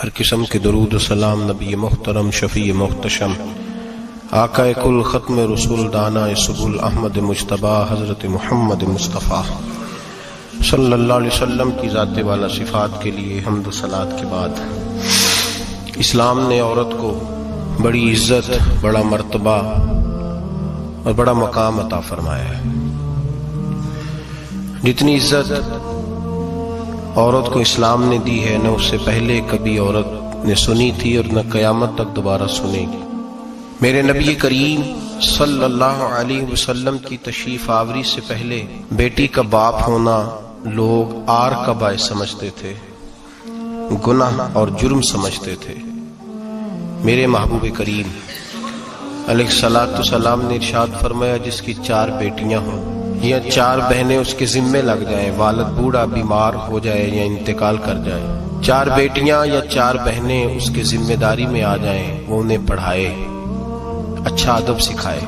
ہر قسم کے درود و سلام نبی محترم شفیع محتشم آقا کل ختم رسول دانا سبل احمد مجتبی حضرت محمد مصطفیٰ صلی اللہ علیہ وسلم کی ذات والا صفات کے لیے حمد و صلات کے بعد، اسلام نے عورت کو بڑی عزت، بڑا مرتبہ اور بڑا مقام عطا فرمایا ہے۔ جتنی عزت عورت کو اسلام نے دی ہے، نہ اس سے پہلے کبھی عورت نے سنی تھی اور نہ قیامت تک دوبارہ سنے گی۔ میرے نبی کریم صلی اللہ علیہ وسلم کی تشریف آوری سے پہلے بیٹی کا باپ ہونا لوگ آر کا باعث سمجھتے تھے، گناہ اور جرم سمجھتے تھے۔ میرے محبوب کریم علیہ الصلوۃ والسلام نے ارشاد فرمایا، جس کی 4 بیٹیاں ہوں یا 4 بہنیں اس کے ذمے لگ جائیں، والد بوڑھا بیمار ہو جائے یا انتقال کر جائے، 4 بیٹیاں یا 4 بہنیں اس کے ذمہ داری میں آ جائیں، وہ انہیں پڑھائے، اچھا ادب سکھائے،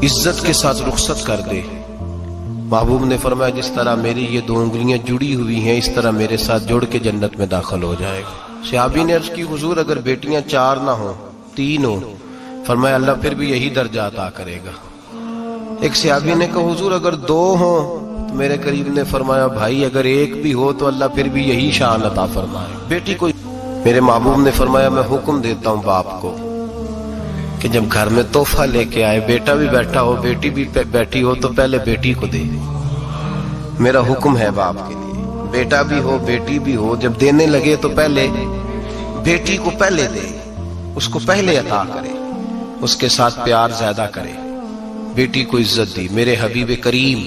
عزت کے ساتھ رخصت کر دے۔ محبوب نے فرمایا، جس طرح میری یہ 2 انگلیاں جڑی ہوئی ہیں، اس طرح میرے ساتھ جڑ کے جنت میں داخل ہو جائے گا۔ صحابی نے عرض کی، حضور اگر بیٹیاں 4 نہ ہوں، 3 ہوں؟ فرمایا اللہ پھر بھی یہی درجہ عطا کرے گا۔ ایک صحابی نے کہا، حضور اگر 2 ہوں؟ تو میرے قریب نے فرمایا، بھائی اگر 1 بھی ہو تو اللہ پھر بھی یہی شان عطا فرمائے بیٹی کو۔ میرے محبوب نے فرمایا، میں حکم دیتا ہوں باپ کو کہ جب گھر میں تحفہ لے کے آئے، بیٹا بھی بیٹھا ہو بیٹی بھی بیٹھی ہو، تو پہلے بیٹی کو دے۔ میرا حکم ہے باپ کے لیے، بیٹا بھی ہو بیٹی بھی ہو، جب دینے لگے تو پہلے بیٹی کو پہلے دے، اس کو پہلے عطا کرے، اس کے ساتھ پیار زیادہ کرے، بیٹی کو عزت دی۔ میرے حبیب کریم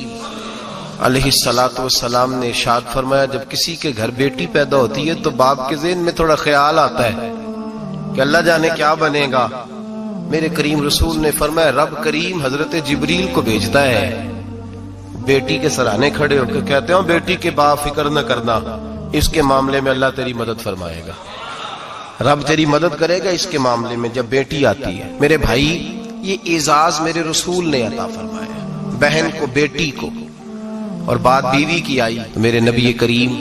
علیہ الصلوۃ والسلام نے ارشاد فرمایا، جب کسی کے گھر بیٹی پیدا ہوتی ہے تو باپ کے ذہن میں تھوڑا خیال آتا ہے کہ اللہ جانے کیا بنے گا۔ میرے کریم رسول نے فرمایا، رب کریم حضرت جبریل کو بھیجتا ہے، بیٹی کے سرانے کھڑے ہو کے کہتے ہیں، بیٹی کے باپ فکر نہ کرنا، اس کے معاملے میں اللہ تیری مدد فرمائے گا، رب تیری مدد کرے گا اس کے معاملے میں جب بیٹی آتی ہے۔ میرے بھائی، یہ اعزاز میرے رسول نے عطا فرمایا، بہن کو، بیٹی کو، اور بات بیوی کی آئی تو میرے نبی کریم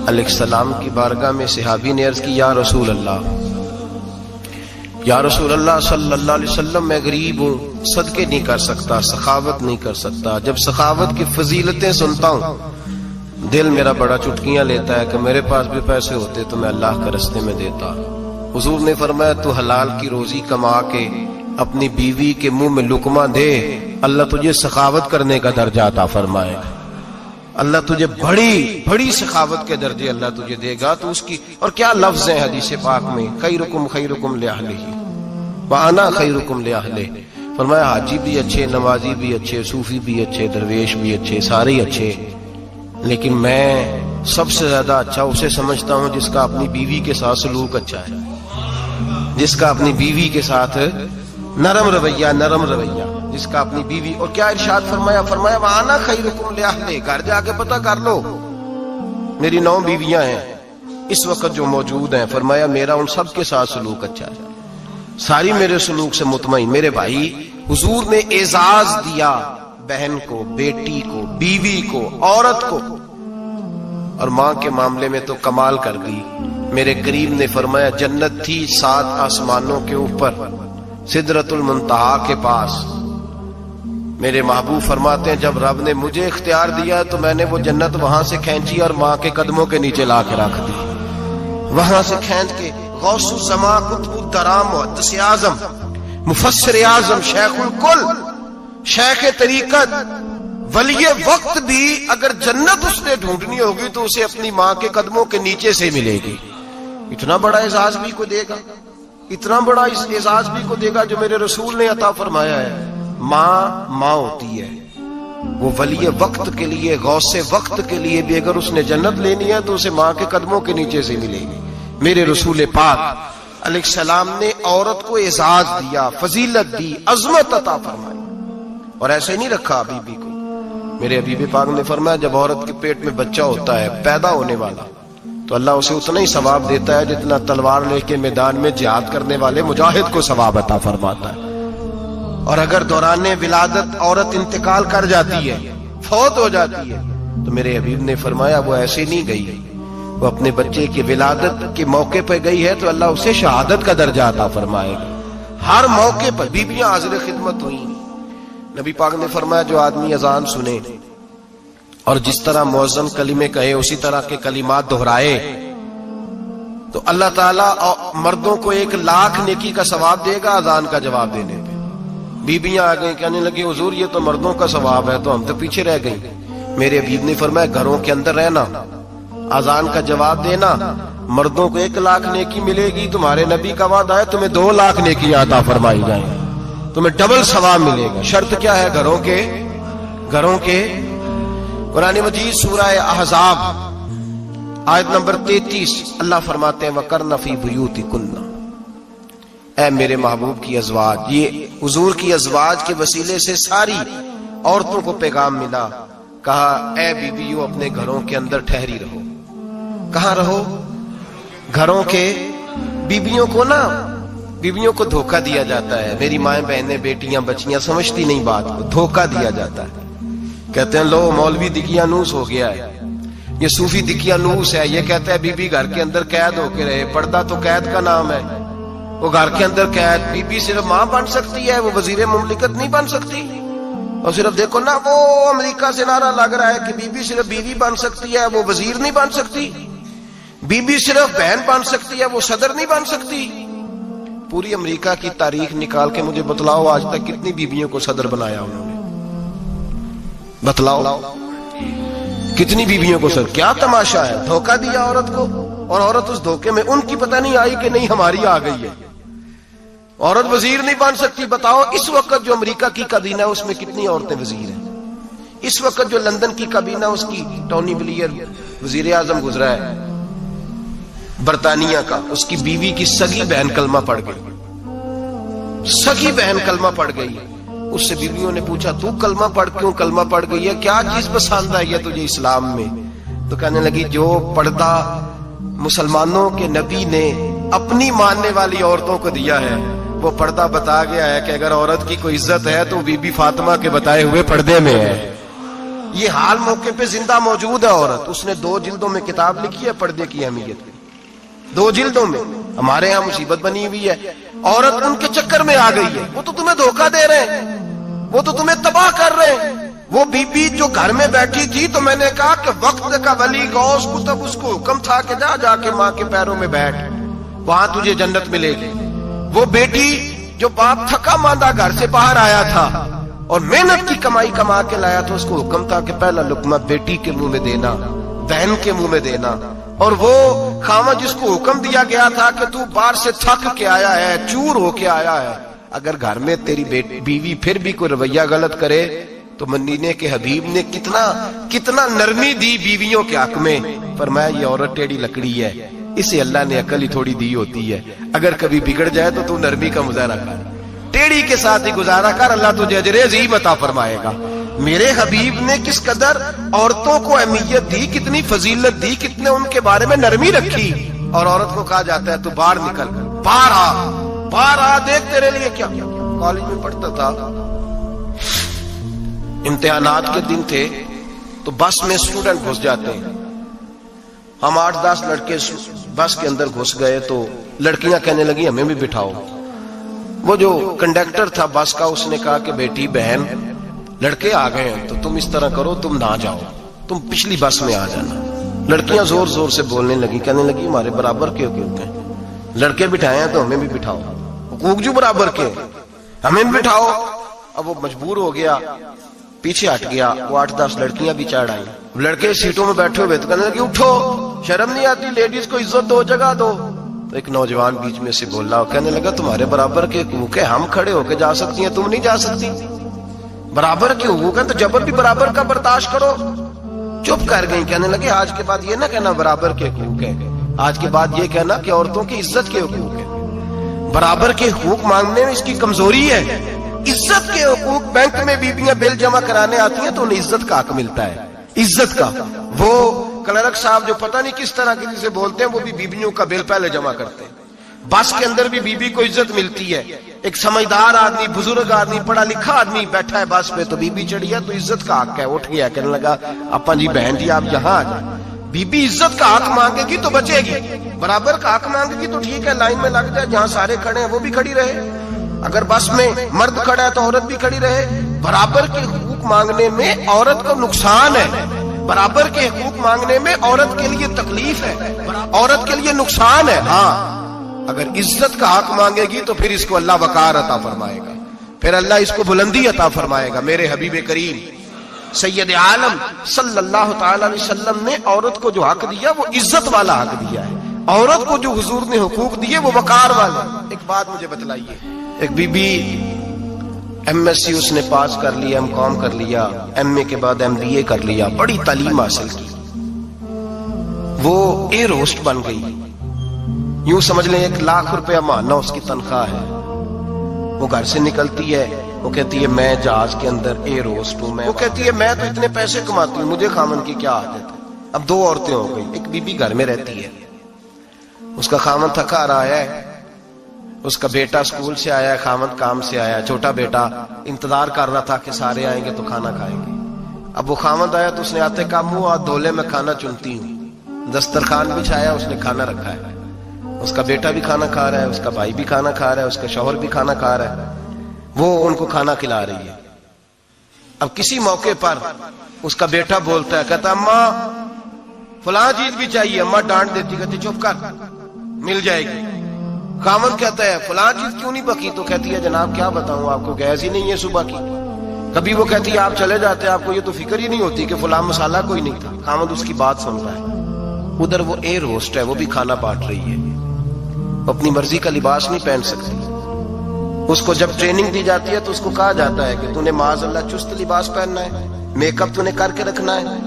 علیہ السلام کی بارگاہ میں صحابی نے عرض کی، یا رسول اللہ، یا رسول اللہ صلی اللہ علیہ وسلم، میں غریب ہوں، صدقے نہیں کر سکتا، سخاوت نہیں کر سکتا۔ جب سخاوت کی فضیلتیں سنتا ہوں دل میرا بڑا چٹکیاں لیتا ہے کہ میرے پاس بھی پیسے ہوتے تو میں اللہ کے راستے میں دیتا۔ حضور نے فرمایا، تو حلال کی روزی کما کے اپنی بیوی کے منہ میں لقمہ دے، اللہ تجھے سخاوت کرنے کا درجہ عطا فرمائے گا، اللہ تجھے بڑی بڑی سخاوت کے درجے اللہ تجھے دے گا۔ تو اس کی، اور کیا لفظ ہے حدیث پاک میں، خیرکم خیرکم لأہلہ وانا خیرکم لأہلہ۔ فرمایا حاجی بھی اچھے، نمازی بھی اچھے، صوفی بھی اچھے، درویش بھی اچھے، سارے ہی اچھے، لیکن میں سب سے زیادہ اچھا اسے سمجھتا ہوں جس کا اپنی بیوی کے ساتھ سلوک اچھا ہے، جس کا اپنی بیوی کے ساتھ نرم رویہ، جس کا اپنی بیوی۔ اور کیا ارشاد فرمایا، فرمایا وانا خیرکم لأہلہ۔ گھر جا کے پتہ کر لو، میری 9 بیویاں ہیں اس وقت جو موجود ہیں، فرمایا میرا ان سب کے ساتھ سلوک اچھا ہے، ساری میرے سلوک سے مطمئن۔ میرے بھائی، حضور نے اعزاز دیا بہن کو، بیٹی کو، بیوی کو، عورت کو، اور ماں کے معاملے میں تو کمال کر دی۔ میرے کریم نے فرمایا، جنت تھی 7 آسمانوں کے اوپر، سدرۃ المنتہا کے پاس۔ میرے محبوب فرماتے ہیں، جب رب نے مجھے اختیار دیا تو میں نے وہ جنت وہاں سے کھینچی اور ماں کے قدموں کے نیچے لا کے رکھ دی، وہاں سے کھینچ کے۔ غوث الزمان، قطب الدرام، محدث اعظم، مفسر اعظم، شیخ الکل، شیخ طریقت، ولی وقت بھی اگر جنت اس نے ڈھونڈنی ہوگی تو اسے اپنی ماں کے قدموں کے نیچے سے ملے گی۔ اتنا بڑا اعزاز بھی کو دے گا، اتنا بڑا اعزاز بھی کو دے گا جو میرے رسول نے عطا فرمایا ہے۔ ماں ہوتی ہے، وہ ولی وقت کے لیے، غوث وقت کے لیے بھی اگر اس نے جنت لینی ہے تو اسے ماں کے قدموں کے نیچے سے ملے گی۔ میرے رسول پاک علیہ السلام نے عورت کو اعزاز دیا، فضیلت دی، عظمت عطا فرمائی، اور ایسے نہیں رکھا حبیبی کو۔ میرے حبیب پاک نے فرمایا، جب عورت کے پیٹ میں بچہ ہوتا ہے پیدا ہونے والا، تو اللہ اسے اتنا ہی ثواب دیتا ہے جتنا تلوار لے کے میدان میں جہاد کرنے والے مجاہد کو ثواب عطا فرماتا ہے۔ اور اگر دوران ولادت عورت انتقال کر جاتی ہے، فوت ہو جاتی ہے، تو میرے حبیب نے فرمایا وہ ایسے نہیں گئی وہ اپنے بچے کی ولادت کے موقع پہ گئی ہے تو اللہ اسے شہادت کا درجہ عطا فرمائے گا. ہر موقع پر بیویاں حاضر خدمت ہوئی. نبی پاک نے فرمایا جو آدمی اذان سنے اور جس طرح مؤذن کلمے کہے اسی طرح کے کلمات دہرائے تو اللہ تعالیٰ مردوں کو 1,00,000 نیکی کا ثواب دے گا اذان کا جواب دینے پہ. بیویاں آ گئیں کہنے لگی حضور یہ تو مردوں کا ثواب ہے تو ہم تو پیچھے رہ گئیں. میرے حبیب نے فرمایا گھروں کے اندر رہنا، اذان کا جواب دینا، مردوں کو 1,00,000 نیکی ملے گی. تمہارے نبی کا وعدہ ہے تمہیں 2,00,000 نیکی عطا فرمائی جائیں، تمہیں ڈبل ثواب ملے گا. شرط کیا ہے؟ گھروں کے قرآن مجید سورہ احزاب آیت نمبر 33 اللہ فرماتے ہیں وَقَرْنَ فِي بُيُوتِكُنَّ. اے میرے محبوب کی ازواج، یہ حضور کی ازواج کے وسیلے سے ساری عورتوں کو پیغام ملا. کہا اے بیویوں اپنے گھروں کے اندر ٹھہری رہو. کہاں رہو؟ گھروں کے. بیویوں کو دھوکہ دیا جاتا ہے. میری مائیں بہنیں بیٹیاں بچیاں سمجھتی نہیں بات کو، دھوکہ دیا جاتا ہے. کہتے ہیں لو مولوی دقیانوس ہو گیا ہے، یہ صوفی دقیانوس ہے، یہ کہتا ہے بی بی گھر کے اندر قید ہو کے رہے. پردہ تو قید کا نام ہے. وہ گھر کے اندر قید. بی بی صرف ماں بن سکتی ہے، وہ وزیر مملکت نہیں بن سکتی. اور صرف دیکھو نا وہ امریکہ سے نعرہ لگ رہا ہے کہ بی بی صرف بیوی بن سکتی ہے، وہ وزیر نہیں بن سکتی. بی بی صرف بہن بن سکتی ہے، وہ صدر نہیں بن سکتی. پوری امریکہ کی تاریخ نکال کے مجھے بتلاؤ آج تک کتنی بیویوں کو صدر بنایا انہوں نے؟ بتلاؤ کتنی بیویوں کو صدر. کیا تماشا ہے؟ دھوکہ دیا عورت کو، اور عورت اس دھوکے میں ان کی پتہ نہیں آئی کہ نہیں ہماری آ گئی ہے. عورت وزیر نہیں بن سکتی. بتاؤ اس وقت جو امریکہ کی کابینہ ہے اس میں کتنی عورتیں وزیر ہیں؟ اس وقت جو لندن کی کابینہ اس کی ٹونی بلیئر وزیر اعظم گزرا ہے برطانیہ کا، اس کی بیوی کی سگی بہن کلمہ پڑھ گئی. سگی بہن کلمہ پڑھ گئی. اس سے بیویوں نے پوچھا تو کلمہ پڑھ کیوں کلمہ پڑھ گئی ہے؟ کیا چیز پسند آئی ہے تجھے اسلام میں؟ تو کہنے لگی جو پردہ مسلمانوں کے نبی نے اپنی ماننے والی عورتوں کو دیا ہے وہ پردہ بتا گیا ہے کہ اگر عورت کی کوئی عزت ہے تو بی بی فاطمہ کے بتائے ہوئے پردے میں ہے. یہ حال موقع پہ زندہ موجود ہے عورت. اس نے 2 جلدوں میں کتاب لکھی ہے پردے کی اہمیت کی. 2 جلدوں میں. ہمارے ہاں مصیبت بنی ہوئی ہے. عورت ان کے چکر میں آ گئی ہے. وہ تو تمہیں دھوکہ دے رہے ہیں، وہ تو تمہیں تباہ کر رہے ہیں. وہ بی بی جو گھر میں بیٹھی تھی تو میں نے کہا کہ وقت کا ولی غوث کتب اس کو حکم تھا کہ جا کے ماں کے پیروں میں بیٹھ، وہاں تجھے جنت ملے گی. وہ بیٹی جو باپ تھکا ماندہ گھر سے باہر آیا تھا اور محنت کی کمائی کما کے لایا تھا، اس کو حکم تھا کہ پہلا لقمہ بیٹی کے منہ میں دینا، بہن کے منہ میں دینا. اور وہ خامد جس کو حکم دیا گیا تھا کہ تو باہر سے تھک کے آیا ہے، چور ہو کے آیا ہے، اگر گھر میں تیری بیوی پھر بھی کوئی رویہ غلط کرے تو مدینے کے حبیب نے کتنا نرمی دی بیویوں کے حق میں. فرمایا یہ عورت ٹیڑھی لکڑی ہے، اسے اللہ نے عقل ہی تھوڑی دی ہوتی ہے، اگر کبھی بگڑ جائے تو نرمی کا مظاہرہ کر، ٹیڑھی کے ساتھ ہی گزارا کر، اللہ تجھے اجر عظیم عطا فرمائے گا. میرے حبیب نے کس قدر عورتوں کو اہمیت دی، کتنی فضیلت دی، کتنے ان کے بارے میں نرمی رکھی. اور عورت کو کہا جاتا ہے تو باہر نکل، باہر آ دیکھ تیرے لیے کیا. کالج میں پڑھتا تھا، امتحانات کے دن تھے تو بس میں اسٹوڈنٹ گھس جاتے ہیں. ہم 8-10 لڑکے بس کے اندر گھس گئے تو لڑکیاں کہنے لگی ہمیں بھی بٹھاؤ. وہ جو کنڈکٹر تھا بس کا اس نے کہا کہ بیٹی بہن لڑکے آ گئے ہیں تو تم اس طرح کرو، تم نہ جاؤ، تم پچھلی بس میں آ جانا. لڑکیاں زور زور سے بولنے لگی، کہنے لگی ہمارے برابر کے حقوق ہیں، لڑکے بٹھائے ہیں تو ہمیں بھی بٹھاؤ، حقوق جو برابر کے ہمیں بھی بٹھاؤ. اب وہ مجبور ہو گیا، پیچھے ہٹ گیا. وہ 8-10 لڑکیاں بھی چڑھ آئی. لڑکے سیٹوں میں بیٹھے ہوئے تو کہنے لگے اٹھو، شرم نہیں آتی، لیڈیز کو عزت دو، جگہ دو. تو ایک نوجوان بیچ میں سے بولا، کہنے لگا تمہارے برابر کے حقوق ہے، ہم کھڑے ہو کے جا سکتی ہیں، تم نہیں جا سکتی. برابر کے حقوق ہیں تو جبر بھی برابر کا برداشت کرو. چپ کر گئی. کہنے لگے آج کے بعد یہ نہ کہنا برابر کے حقوق ہے، آج کے بعد یہ کہنا کہ عورتوں کی عزت کے حقوق ہے. برابر کے حقوق مانگنے میں اس کی کمزوری ہے. عزت کے حقوق، بینک میں بیویاں بل جمع کرانے آتی ہیں تو انہیں عزت کا حق ملتا ہے، عزت کا. وہ کلرک صاحب جو پتہ نہیں کس طرح کسی سے بولتے ہیں وہ بھی بیویوں کا بل پہلے جمع کرتے ہیں. بس کے اندر بھی بیوی کو عزت ملتی ہے. ایک سمجھدار آدمی، بزرگ آدمی، پڑھا لکھا آدمی بیٹھا ہے بس پہ تو بیوی چڑھی ہے تو عزت کا حق ہے. اٹھ گیا، کہنے لگا اپا جی بہن جی آپ یہاں آ جائیں. बीबी इज्जत का हक मांगेगी तो बचेगी, बराबर का हक मांगेगी तो ठीक है, लाइन में लग जाए, जहां सारे खड़े हैं वो भी खड़ी रहे। अगर बस में मर्द खड़ा है तो औरत भी खड़ी रहे। बराबर के हुकूक मांगने में औरत को नुकसान है, बराबर के हुकूक मांगने में औरत के लिए तकलीफ है, औरत के लिए नुकसान है। हाँ, अगर इज्जत का हक मांगेगी तो फिर इसको अल्लाह वकार अता फरमाएगा, फिर अल्लाह इसको बुलंदी अता फरमाएगा। मेरे हबीब करीम सैयद आलम सल्लल्लाहु ताला अलैहि वसल्लम ने औरत को जो हक दिया वो इज्जत वाला हक दिया है। औरत को जो हुजूर ने हुकूक दिए वो वकार वाले। एक बात मुझे बतलाइए, एक बीबी एमएससी उसने पास कर लिया, एमकॉम कर लिया, एमए के बाद एमबीए कर लिया, बड़ी तालीम हासिल की, वो एयर होस्ट बन गई। यूं समझ लें 1 लाख रुपया महीना उसकी तनख्वाह है। वो घर से निकलती है, वो कहती है मैं जहाज के अंदर एयर होस्ट हूं। वो कहती है मैं तो इतने पैसे कमाती हूं, मुझे खामन की क्या आदत है। अब 2 औरतें हो गई, एक बीबी घर में रहती है, उसका खामन थका रहा है, उसका बेटा स्कूल से आया है, खामन काम से आया, छोटा बेटा इंतजार कर रहा था कि सारे आएंगे तो खाना खाएंगे। अब वो खामन आया तो उसने आते का मुंह हाथ धोले में खाना चुनती हूँ, दस्तरखान बिछाया, उसने खाना रखा है, उसका बेटा भी खाना खा रहा है, उसका भाई भी खाना खा रहा है, उसका शौहर भी खाना खा रहा है, वो उनको खाना खिला रही है। अब किसी मौके पर उसका बेटा बोलता है, कहता अम्मा फलां चीज भी चाहिए, अम्मा डांट देती, कहती चुप कर मिल जाएगी। खामन कहता है फलां चीज क्यों नहीं पकी, तो कहती है जनाब क्या बताऊं आपको, गैस ही नहीं है सुबह की। कभी वो कहती है आप चले जाते हैं, आपको ये तो फिक्र ही नहीं होती कि फलां मसाला कोई नहीं था। खामन उसकी बात सुन रहा है। उधर वो एयर होस्ट है, वो भी खाना बांट रही है, अपनी मर्जी का लिबास नहीं पहन सकती। उसको जब ट्रेनिंग दी जाती है तो उसको कहा जाता है कि तूने माज़अल्लाह चुस्त लिबास पहनना है, मेकअप तूने करके रखना है,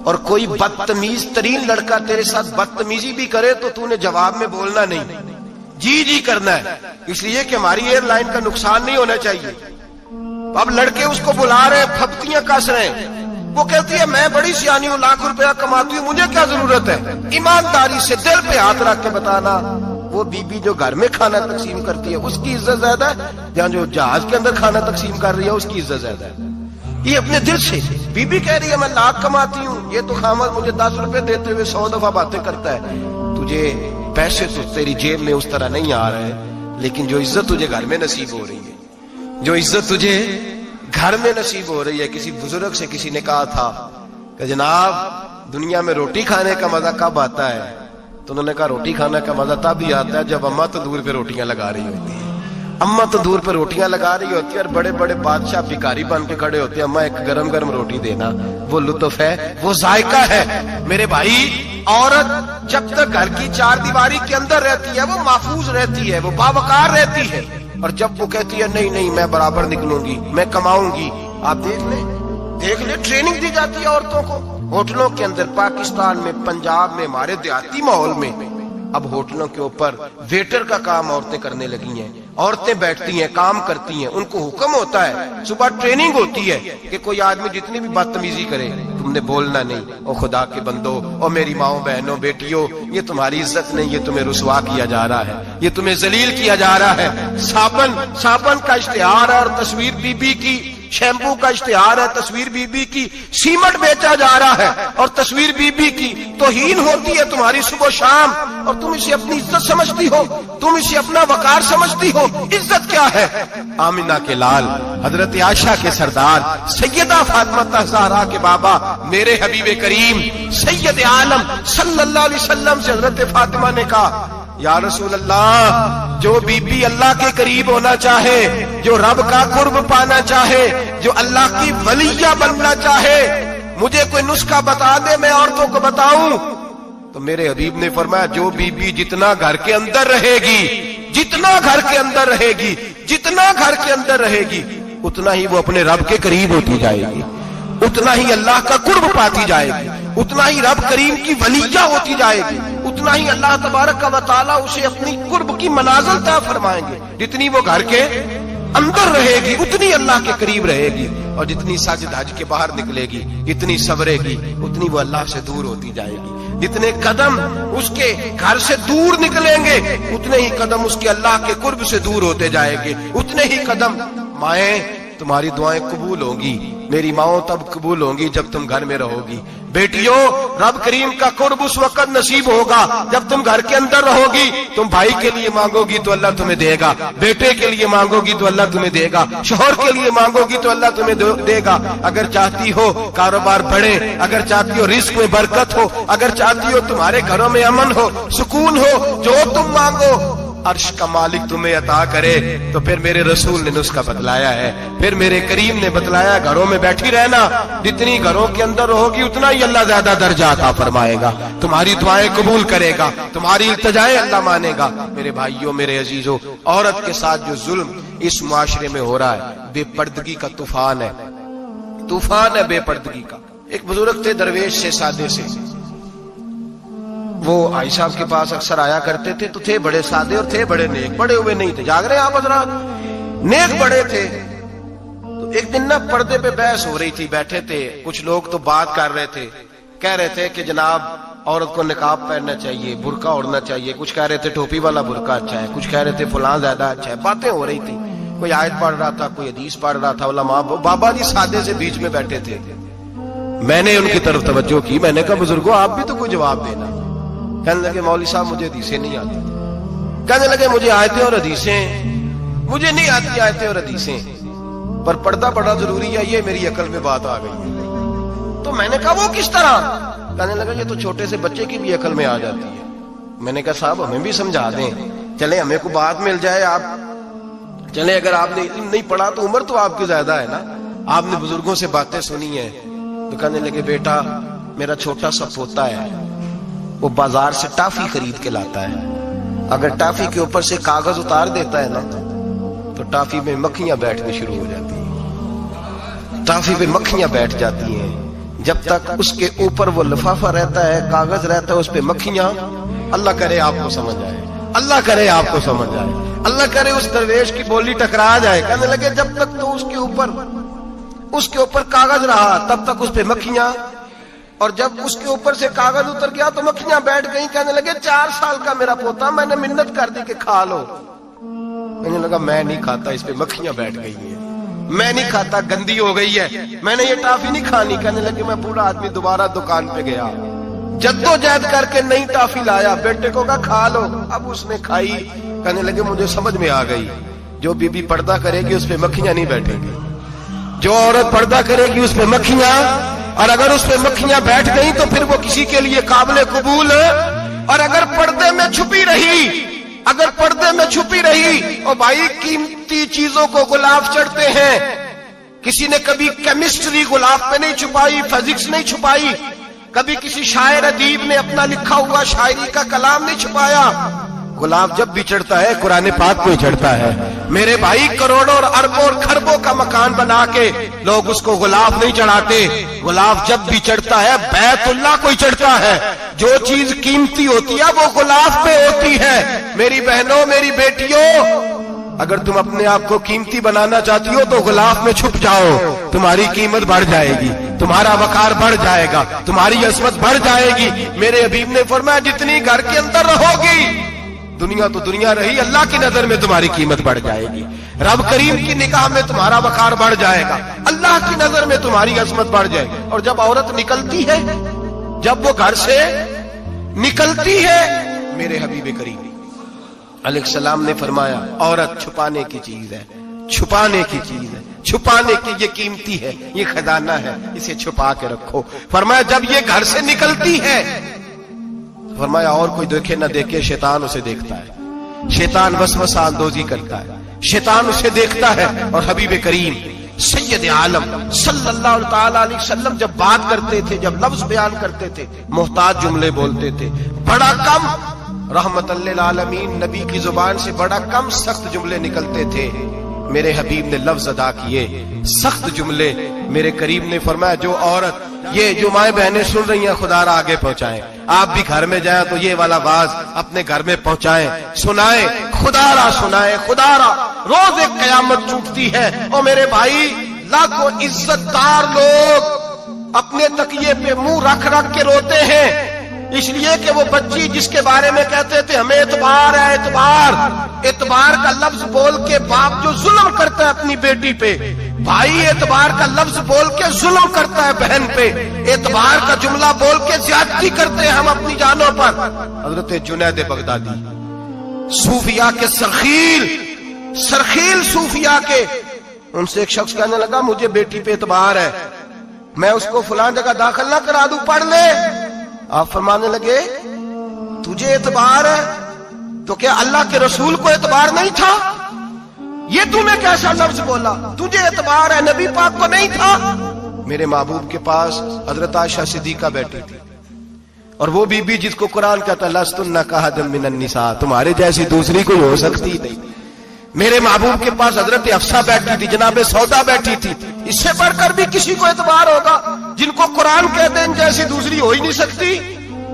और कोई बदतमीज तरीन लड़का तेरे साथ बदतमीजी भी करे तो तूने जवाब में बोलना नहीं, जी जी करना है, इसलिए कि हमारी एयरलाइन का नुकसान नहीं होना चाहिए। अब लड़के उसको बुला रहे, फप्तियां कस रहे हैं, वो कहती है मैं बड़ी सियानी हूं, लाख रुपया कमाती हूं, मुझे क्या जरूरत है। ईमानदारी से दिल पे हाथ रख के बताना, वो बीबी जो घर में खाना तकसीम करती है उसकी इज्जत ज्यादा है, जहां जो जहाज के अंदर खाना तकसीम कर रही है उसकी इज्जत ज्यादा है। ये अपने दिल से बीबी कह रही है मैं लाख कमाती हूँ, ये तो खामद मुझे 10 रुपए देते हुए 100 दफा बातें करता है। तुझे पैसे तो तेरी जेब में उस तरह नहीं आ रहे, लेकिन जो इज्जत तुझे घर में नसीब हो रही है, जो इज्जत तुझे घर में नसीब हो रही है। किसी बुजुर्ग से किसी ने कहा था कि जनाब दुनिया में रोटी खाने का मजा कब आता है, तो उन्होंने कहा रोटी खाने का मजा तब ही आता है जब अम्मा तंदूर पे रोटियां लगा रही होती है। अम्मा तंदूर पे रोटियां लगा रही होती है और बड़े बड़े बादशाह भिखारी बन के खड़े होते हैं, अम्मा एक गरम गरम रोटी देना, वो लुत्फ है, वो जायका है। मेरे भाई, औरत जब तक घर की 4 दीवारी के अंदर रहती है वो महफूज रहती है, वो बावकार रहती है, और जब वो कहती है नहीं नहीं मैं बराबर निकलूंगी, मैं कमाऊंगी, आप देख ले ट्रेनिंग दी जाती है औरतों को होटलों के अंदर, पाकिस्तान में, पंजाब में, हमारे देहाती माहौल में। अब होटलों के ऊपर वेटर का काम औरतें करने लगी हैं, औरतें बैठती हैं, काम करती हैं, उनको हुक्म होता है, सुबह ट्रेनिंग होती है कि कोई आदमी जितनी भी बदतमीजी करे तुमने बोलना नहीं। ओ खुदा के बंदो, ओ मेरी माओ बहनों बेटियों, ये तुम्हारी इज्जत नहीं, ये तुम्हें रुसवा किया जा रहा है, ये तुम्हें जलील किया जा रहा है। साबन का इश्तिहार है और तस्वीर बीबी की, शैम्पू का इश्तिहार है, तस्वीर बीबी की, सीमेंट बेचा जा रहा है और तस्वीर बीबी की तौहीन होती है तुम्हारी सुबह शाम, और तुम इसे अपनी इज्जत समझती हो, तुम इसे अपना वकार समझती हो। इज्जत क्या है? आमिना के लाल, हजरत आयशा के सरदार, सैयदा फातिमा ज़हरा के बाबा, मेरे हबीब करीम सैयद आलम सल्लल्लाहु अलैहि वसल्लम से हजरत फातिमा ने कहा या रसूल अल्लाह, जो बीबी अल्लाह के करीब होना चाहे, जो रब का कुर्ब पाना चाहे, जो अल्लाह की वलिया बनना चाहे, मुझे कोई नुस्खा बता दे, मैं औरतों को बताऊं। तो मेरे हबीब ने फरमाया जो बीबी जितना घर के अंदर रहेगी, जितना घर के अंदर रहेगी, जितना घर के अंदर रहेगी, उतना ही वो अपने रब के करीब होती जाएगी, उतना ही अल्लाह का कुर्ब पाती जाएगी, उतना ही रब करीम की वलिया होती जाएगी, उतना ही अल्लाह तबारक व तआला उसे अपनी कुर्ब की मनाज़िल तय फरमाएंगे। जितनी वो घर के अंदर रहेगी उतनी अल्लाह के करीब रहेगी, और जितनी सज धज के बाहर निकलेगी, जितनी सवरेगी, उतनी वो अल्लाह से दूर होती जाएगी। जितने कदम उसके घर से दूर निकलेंगे उतने ही कदम उसके अल्लाह के कुर्ब से दूर होते जाएंगे, उतने ही कदम माएं तुम्हारी दुआएं कबूल होंगी, मेरी माओ तब कबूल होंगी जब तुम घर में रहोगी। बेटियों, रब करीम का कुर्ब उस वक्त नसीब होगा जब तुम घर के अंदर रहोगी। तुम भाई के लिए मांगोगी तो अल्लाह तुम्हें देगा, बेटे के लिए मांगोगी तो अल्लाह तुम्हें देगा, शोहर के लिए मांगोगी तो अल्लाह तुम्हें देगा। अगर चाहती हो कारोबार बढ़े, अगर चाहती हो रिस्क में बरकत हो, अगर चाहती हो तुम्हारे घरों में अमन हो, सुकून हो, जो तुम मांगो अर्श का मालिक तुम्हें अता करे। तो फिर मेरे रसूल ने नुस्खा बतलाया है, फिर मेरे करीम ने बतलाया, घरों में बैठी रहना, जितनी घरों के अंदर रहोगी उतना ही अल्लाह ज्यादा दर्जा अता फरमाएगा, तुम्हारी दुआएं कबूल करेगा, तुम्हारी इल्तिजाएं अल्लाह मानेगा। मेरे भाइयों, मेरे अजीजों, औरत के साथ जो जुल्म इस मुआशरे में हो रहा है, बेपर्दगी का तूफान है, तूफान है बेपर्दगी का। एक बुजुर्ग थे दरवेश से, सादे से, वो आई साहब के पास अक्सर आया करते थे, तो थे बड़े सादे और थे बड़े नेक, बड़े हुए नहीं थे, जाग रहे हैं आप हजरात, नेक बड़े थे। तो एक दिन ना पर्दे पे बहस हो रही थी, बैठे थे कुछ लोग तो बात कर रहे थे, कह रहे थे कि जनाब औरत को निकाब पहनना चाहिए, बुर्का ओढ़ना चाहिए, कुछ कह रहे थे टोपी वाला बुर्का अच्छा है, कुछ कह रहे थे फलां ज्यादा अच्छा है, बातें हो रही थी। कोई आयत पढ़ रहा था, कोई हदीस पढ़ रहा था, उलमा बाबा जी सादे से बीच में बैठे थे। मैंने उनकी तरफ तवज्जो की, मैंने कहा बुजुर्गो आप भी तो कोई जवाब देना। कहने लगे मौलवी साहब मुझे हदीसें नहीं आती। कहने लगे मुझे आयतें और हदीसें, मुझे नहीं आती आयतें और हदीसें, पर पर्दा बड़ा जरूरी है, ये मेरी अकल में बात आ गई। तो मैंने कहा वो किस तरह? कहने लगा ये तो छोटे से बच्चे की भी अकल में आ जाती है। मैंने कहा साहब हमें भी समझा दें, चले हमें को बात मिल जाए, आप चले, अगर आपने इल्म नहीं पढ़ा तो उम्र तो आपकी ज्यादा है ना, आपने बुजुर्गों से बातें सुनी है। तो कहने लगे बेटा मेरा छोटा सा पोता है, वो बाजार से टाफी खरीद के लाता है, अगर टाफी के ऊपर से कागज उतार देता है ना तो टाफी में मक्खियां बैठनी शुरू हो जाती हैं, टाफी पे मक्खियां बैठ जाती हैं। जब तक उसके ऊपर वो लिफाफा रहता है, कागज रहता है, उस पे मक्खियां, अल्लाह करे आपको समझ आए, अल्लाह करे आपको समझ आए, अल्लाह करे उस दरवेश की बोली टकरा जाए। कहने लगे जब तक तो उसके ऊपर कागज रहा तब तक उस पे मक्खियां, और जब उसके ऊपर से कागज उतर गया तो मक्खियां बैठ गई। कहने लगे 4 साल का मेरा पोता, मैंने मिन्नत कर दी कि खा लो। कहने लगा मैं नहीं खाता, इस पे मक्खियां बैठ गई है, मैं नहीं खाता, गंदी हो गई है, मैंने ये टाफी नहीं खानी। कहने लगे मैं बूढ़ा आदमी दोबारा दुकान पे गया, जद्दोजहद करके नई टाफी लाया, बेटे को कहा खा लो, अब उसने खाई। कहने लगे मुझे समझ में आ गई, जो बीबी पर्दा करेगी उस पे मक्खियां नहीं बैठेंगी, जो औरत पर्दा करेगी उस पे मक्खियां, और अगर उस पे मक्खियां बैठ गई तो फिर वो किसी के लिए काबिल कबूल है। और अगर पर्दे में छुपी रही, अगर पर्दे में छुपी रही, और भाई कीमती चीजों को गुलाब चढ़ते हैं, किसी ने कभी केमिस्ट्री गुलाब पे नहीं छुपाई, फिजिक्स नहीं छुपाई, कभी किसी शायर अदीब ने अपना लिखा हुआ शायरी का कलाम नहीं छुपाया। गुलाब जब भी चढ़ता है कुरान पाक को ही चढ़ता है। मेरे भाई करोड़ों और अरबों और खरबों का मकान बना के लोग उसको गुलाब नहीं चढ़ाते, गुलाब जब भी चढ़ता है बैतुल्लाह को ही चढ़ता है। जो चीज कीमती होती है वो गुलाब पे होती है। मेरी बहनों, मेरी बेटियों, अगर तुम अपने आप को कीमती बनाना चाहती हो तो गुलाब में छुप जाओ, तुम्हारी कीमत बढ़ जाएगी, तुम्हारा वकार बढ़ जाएगा, तुम्हारी असमत बढ़ जाएगी। मेरे हबीब ने फरमाया जितनी घर के अंदर रहोगी, दुनिया तो दुनिया रही, अल्लाह की नजर में तुम्हारी कीमत बढ़ जाएगी, रब करीम की निगाह में तुम्हारा वकार बढ़ जाएगा, अल्लाह की नजर में तुम्हारी असमत बढ़ जाएगी। और जब औरत निकलती है, जब वो घर से निकलती है, मेरे हबीब करीम अलैहिस्सलाम ने फरमाया औरत छुपाने की चीज है, छुपाने की चीज है, छुपाने की, ये कीमती है, ये खजाना है, इसे छुपा के रखो। फरमाया जब ये घर से निकलती है, फरमाया और कोई देखे ना देखे, शैतान उसे देखता है, शैतान वसवसा अंदोजी करता है, शैतान उसे देखता है। और हबीब करीम सैयद आलम सल्लल्लाहु ताला अलैहि वसल्लम जब बात करते थे, जब लफ्ज बयान करते थे, मोहताज जुमले बोलते थे, बड़ा कम, रहमतल लिल आलमीन नबी की जुबान से बड़ा कम सख्त जुमले निकलते थे। मेरे हबीब ने लफ्ज अदा किए, सख्त जुमले। मेरे करीम ने फरमाया जो औरत, ये जो माए बहनें सुन रही हैं, खुदारा आगे पहुंचाएं, आप भी घर में जाएं तो ये वाला बाज अपने घर में पहुंचाएं, सुनाएं, खुदारा सुनाएं, खुदारा। रोज एक कयामत टूटती है। और मेरे भाई लाखों इज्जतदार लोग अपने तकिए पे मुंह रख रख के रोते हैं, इसलिए कि वो बच्ची जिसके बारे में कहते थे हमें एतबार है, एतबार, एतबार का लफ्ज बोल के बाप जो जुल्म करता है अपनी बेटी पे, भाई एतबार का लफ्ज बोल के जुल्म करता है बहन पे, एतबार का जुमला बोल के ज्यादती करते हैं हम अपनी जानों पर। हजरत जुनैद बगदादी सूफिया के सरखील सूफिया के, उनसे एक शख्स कहने लगा मुझे बेटी पे एतबार है, मैं उसको फलां जगह दाखिल ना करा दूं, पढ़ ले। आप फरमाने लगे तुझे एतबार है तो क्या अल्लाह के रसूल को एतबार नहीं था? ये तूने कैसा लफ्ज बोला, तुझे एतबार है नबी पाक को नहीं था? मेरे महबूब के पास हजरत आयशा सिद्दीका बैठी थी, और वो बीबी जिसको कुरान कहता लस्तुन्ना कहदम मिनन निसा, तुम्हारे जैसी दूसरी कोई हो सकती नहीं। मेरे महबूब के पास हजरत अफसा बैठी थी, जनाबे सौदा बैठी थी, इससे बढ़कर भी किसी को एतबार होगा? जिनको कुरान कहते हैं जैसी दूसरी हो ही नहीं सकती।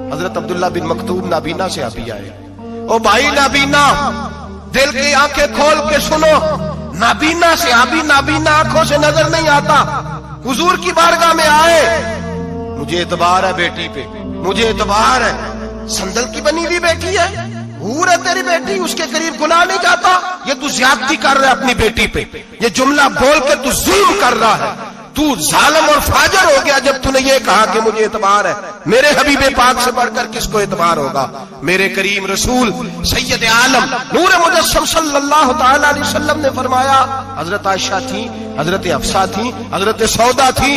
हजरत अब्दुल्ला बिन मक्तूम नाबीना से अभी आए, ओ भाई नाबीना, दिल की आंखें खोल के सुनो, नाबीना से अभी नाबीना आंखों से नजर नहीं आता, हुजूर की बारगाह में आए, मुझे एतबार है बेटी पे, मुझे एतबार है, संदल की बनी हुई बेटी है, हूर है तेरी बेटी, उसके करीब गुनाह नहीं जाता, ये तू ज्यादती कर रहा है अपनी बेटी पे, ये जुमला बोल के तू जुल्म कर रहा है, तू जालिम और फाजिर हो गया जब तूने ये कहा कि मुझे एतबार है। मेरे हबीबे पाक से बढ़कर किसको एतबार होगा? मेरे करीम रसूल सैयद आलम नूर मुजस्सम सल्लल्लाहु तआला अलैहि वसल्लम ने फरमाया, हजरत आयशा थी, हजरत अफसा थी, हजरत सौदा थी,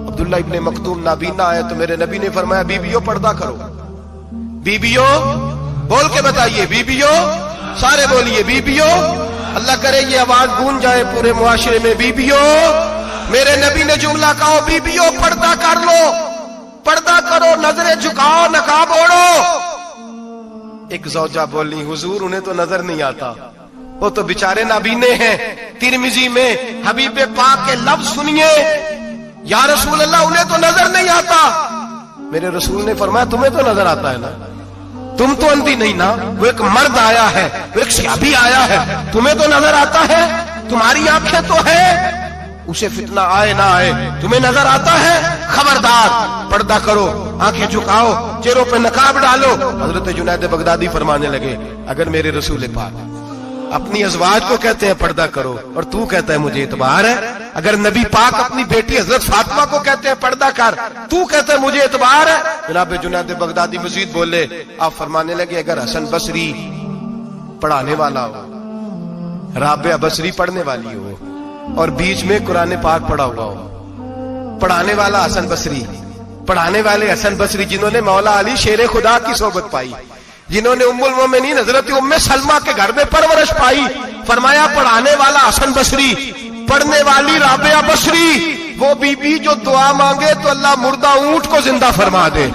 अब्दुल्ला इब्ने मक्तूम नाबीना आए तो मेरे नबी ने फरमाया बीबियों पर्दा करो, बीबियों बोल के बताइए, बीबियों सारे बोलिए, बीबियों, अल्लाह करे ये आवाज गूंज जाए पूरे मुआशरे में, बीबियों। मेरे नबी ने जुमला कहा बीबियों पर्दा कर लो, पर्दा करो, नजरें झुकाओ, नकाब ओढ़ो। एक ज़ौजा बोली हुजूर उन्हें तो नजर नहीं आता, वो तो बेचारे नाबीने हैं। तिरमिजी में हबीब पाक के लफ्ज सुनिए, या रसूल अल्लाह उन्हें तो नजर नहीं आता। मेरे रसूल ने फरमाया तुम्हें तो नजर आता है ना, तुम तो अंधी नहीं ना, वो एक मर्द आया है, वो एक सहाबी आया है, तुम्हें तो नजर आता है, तुम्हारी आंखें तो है, उसे फितना आए ना आए तुम्हें नजर आता है? खबरदार, पर्दा करो, आंखें झुकाओ, चेहरों पे नकाब डालो। हजरत जुनैद बगदादी फरमाने लगे अगर मेरे रसूल पाक अपनी अज़वाज को कहते हैं पर्दा करो और तू कहता है मुझे एतबार है, अगर नबी पाक अपनी बेटी हजरत फातिमा को कहते हैं पर्दा कर, तू कहता है मुझे एतबार है। जनाब जुनैद बगदादी मजीद बोले, आप फरमाने लगे अगर हसन बसरी पढ़ाने वाला हो, राबिया बसरी पढ़ने वाली हो और बीच में कुरान पाक पढ़ा हुआ हो, पढ़ाने वाला हसन बसरी, पढ़ाने वाले हसन बसरी जिन्होंने मौला अली शेर खुदा की सोबत पाई, जिन्होंने उम्मुल मोमिनीन हजरत उम्मे सलमा के घर में परवरिश पाई, फरमाया पढ़ाने वाला हसन बसरी, पढ़ने वाली राबिया बसरी, वो बीबी जो दुआ मांगे तो अल्लाह मुर्दा ऊंट को जिंदा फरमा दे।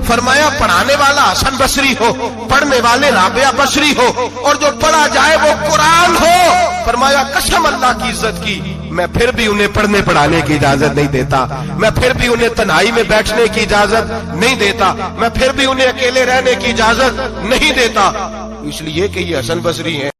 फरमाया पढ़ाने वाला हसन बसरी हो, पढ़ने वाले राबिया बसरी हो, और जो पढ़ा जाए वो कुरान हो। फरमाया कसम अल्लाह की इज्जत की, मैं फिर भी उन्हें पढ़ने पढ़ाने की इजाजत नहीं देता, मैं फिर भी उन्हें तन्हाई में बैठने की इजाजत नहीं देता, मैं फिर भी उन्हें अकेले रहने की इजाजत नहीं देता, इसलिए कि ये हसन बसरी है।